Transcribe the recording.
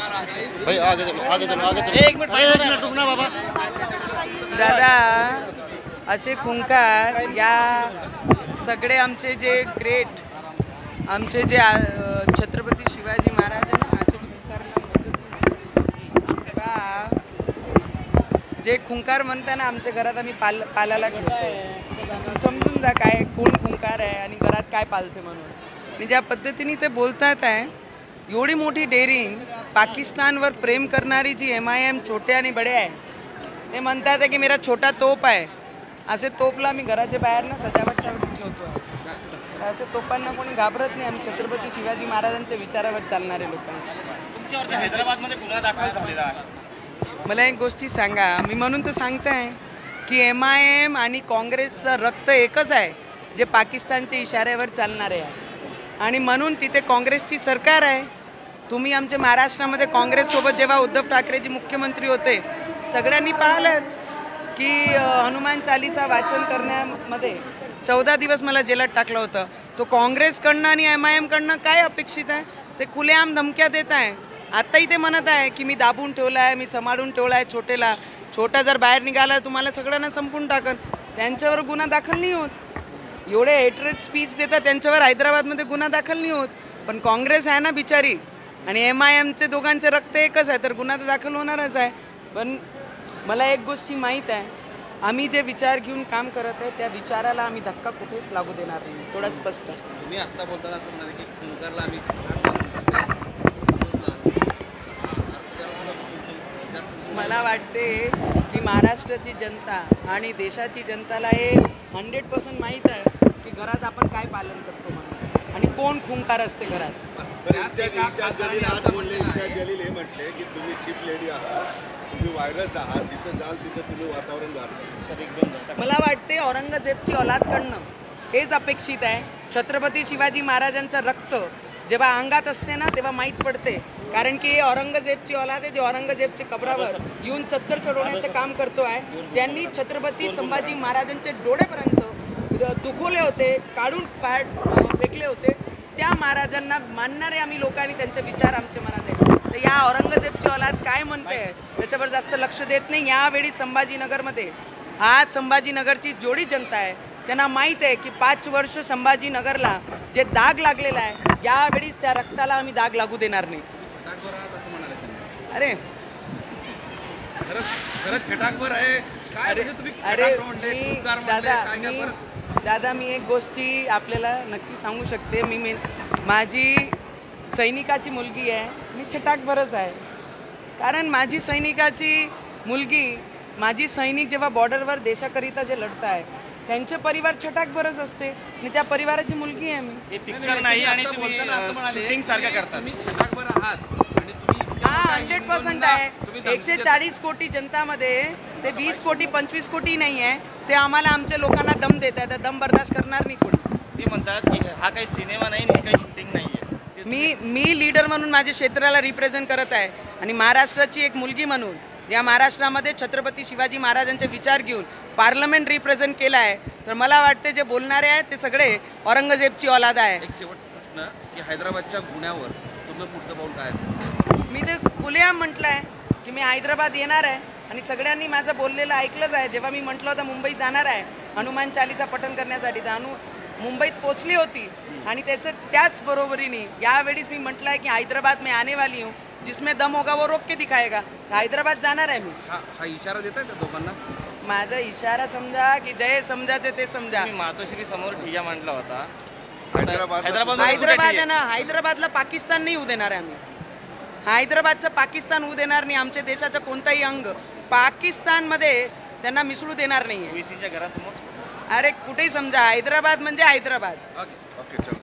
भाई आगे चलो आगे चलो आगे चलो। एक मिनट रुकना बाबा। दादा असे खुंकार या सगळे आमचे जे ग्रेट आमचे जे छत्रपती शिवाजी महाराज आहे ना, असे खुंकार जे खुंकार म्हणताना आमच्या घरात आम्ही पालाला ठेवतो. समजून जा काय कोण खुंकार आहे आणि घरात काय पालते म्हणून. आणि ज्या पद्धतीने ते बोलतात आहे, एवढी मोठी डेअरिंग, पाकिस्तानवर प्रेम करणारी जी MIM छोटे आणि बडे आहे, ते म्हणतात आहे की मेरा छोटा तोप आहे. असे तोपला मी घराच्या बाहेर ना सजावटसाठी ठेवतो आहे. असे तोपांना कोणी घाबरत नाही. आम्ही छत्रपती शिवाजी महाराजांच्या विचारावर चालणारे लोक. तुमच्यावरती हैदराबादमध्ये गुन्हा दाखल झालेला आहे. मला एक गोष्टी सांगा, मी म्हणून तर सांगताय की MIM आणि काँग्रेसचं रक्त एकच आहे, जे पाकिस्तानच्या इशाऱ्यावर चालणारे आहे. आणि म्हणून तिथे काँग्रेसची सरकार आहे. तुम्ही आमच्या महाराष्ट्रामध्ये काँग्रेससोबत जेव्हा उद्धव ठाकरेजी मुख्यमंत्री होते, सगळ्यांनी पाहिलंच की हनुमान चालीसा वाचन करण्यामध्ये 14 दिवस मला जेलात टाकलं होतं. तो काँग्रेसकडनं आणि MIM कडनं काय अपेक्षित आहे? ते खुलेआम धमक्या देत आहे. आत्ताही ते म्हणत आहे की मी दाबून ठेवला आहे, मी सांभाळून ठेवला आहे छोटेला. छोटा जर बाहेर निघाला तुम्हाला सगळ्यांना संपून टाकन. त्यांच्यावर गुन्हा दाखल नाही होत. एवढे हेटरेट स्पीच देतात, त्यांच्यावर हैदराबादमध्ये गुन्हा दाखल नाही होत. पण काँग्रेस आहे ना बिचारी आणि MIMचे दोघांचे रक्त एकच आहे, तर गुन्हा तर दाखल होणारच आहे. पण मला एक गोष्टी माहीत आहे, आम्ही जे विचार घेऊन काम करत आहे त्या विचाराला आम्ही धक्का कुठेच लागू देणार नाही. थोडा स्पष्ट असतो. तुम्ही आत्ता बोलताना असं म्हणाले की खुंकारला आम्ही मला वाटते की महाराष्ट्राची जनता आणि देशाची जनताला हे 100% माहीत आहे की घरात आपण काय पालन करतो म्हणून आणि कोण खुंकार असते घरात. जलील आज बोलले, जलील हे म्हटले की तुम्ही चीफ लेडी आहात, तुम्ही व्हायरस आहात, जिथं जाल तिथं तुम्ही वातावरण गारता. मला वाटते औरंगजेबची औलादकडनं हेच अपेक्षित आहे. छत्रपती शिवाजी महाराजांचं रक्त जेव्हा अंगात असते ना तेव्हा माहीत पडते. कारण की औरंगजेबची औलाद आहे, जे औरंगजेबच्या कबरावर येऊन चत्तर चढवण्याचं काम करतो आहे. त्यांनी छत्रपती संभाजी महाराजांचे डोळेपर्यंत दुखवले होते, काढून पाय फेकले होते. त्या महाराजांना मानणारे आम्ही लोकांनी त्यांचे विचार आमच्या मनात आहे. तर या औरंगजेबची औलाद काय म्हणते त्याच्यावर जास्त लक्ष देत नाही. यावेळी संभाजीनगरमध्ये आज संभाजीनगरची जेवढी जनता आहे त्यांना माहीत आहे की 5 वर्ष संभाजीनगरला जे दाग लागलेला आहे, यावेळीच त्या रक्ताला आम्ही दाग लागू देणार नाही. अरे खरंच छटाकभर आहे काय? दादा मी एक गोष्टी आपल्याला नक्की सांगू शकते. मी माझी सैनिकाची मुलगी आहे, मी छटाकभरच आहे. कारण माझी सैनिकाची मुलगी, माझी सैनिक जेव्हा बॉर्डरवर देशाकरिता जे लढत आहे त्यांचे परिवार छटाकभरच असते आणि त्या परिवाराची मुलगी आहे मी. हे पिक्चर नाही आणि तुम्ही शूटिंग सारखं करता. तुम्ही छटाकभर आहात आणि तुम्ही 100% आहे. 140 कोटी जनतामध्ये ते 20 कोटी 25 कोटी नाही आहे. ते आम्हाला आमच्या लोकांना दम देत आहे. तर दम बर्दाश्त करणार नाही कोणी. ते म्हणतात की हा काही सिनेमा नाही, ही काही शूटिंग नाही आहे. मी लीडर म्हणून माझ्या क्षेत्राला रिप्रेझेंट करत आहे आणि महाराष्ट्राची एक मुलगी म्हणून या महाराष्ट्रामध्ये छत्रपती शिवाजी महाराजांचे विचार घेऊन पार्लमेंट रिप्रेझेंट केला आहे. तर मला वाटते जे बोलणारे आहेत ते सगळे औरंगजेबची औलाद आहे. एक शेवटचा प्रश्न की हैदराबादच्या गुन्ह्यावर तुम्ही पुढचं पाऊल काय असेल? मी ते खुलेआम म्हटलं आहे की मी हैदराबाद येणार आहे आणि सगळ्यांनी माझं बोललेलं ऐकलंच आहे. जेव्हा मी म्हटलं होतं मुंबईत जाणार आहे हनुमान चालीसा पठण करण्यासाठी, तर मुंबईत पोचली होती आणि त्याच बरोबरीने यावेळीच मी म्हटलं आहे की हैदराबाद में आने वाली हूँ, जिसमें दम होगा वो रोक के दिखाएगा. हैदराबाद जाणार आहे मी. हा इशारा देताय त्या दोघांना? माझा इशारा समजा की जय समजाचे ते समजा. तुम्ही मातोश्री समोर ठिय्या मांडला होता. हैदराबाद आहे ना, हैदराबादला पाकिस्तान नाही होऊ देणार आहे आम्ही. हैदराबादचं पाकिस्तान होऊ देणार नाही. आमच्या देशाचं कोणताही अंग पाकिस्तानमध्ये त्यांना मिसळू देणार नाही. घरासमोर अरे कुठेही समजा, हैदराबाद म्हणजे हैदराबाद. ओके चलो.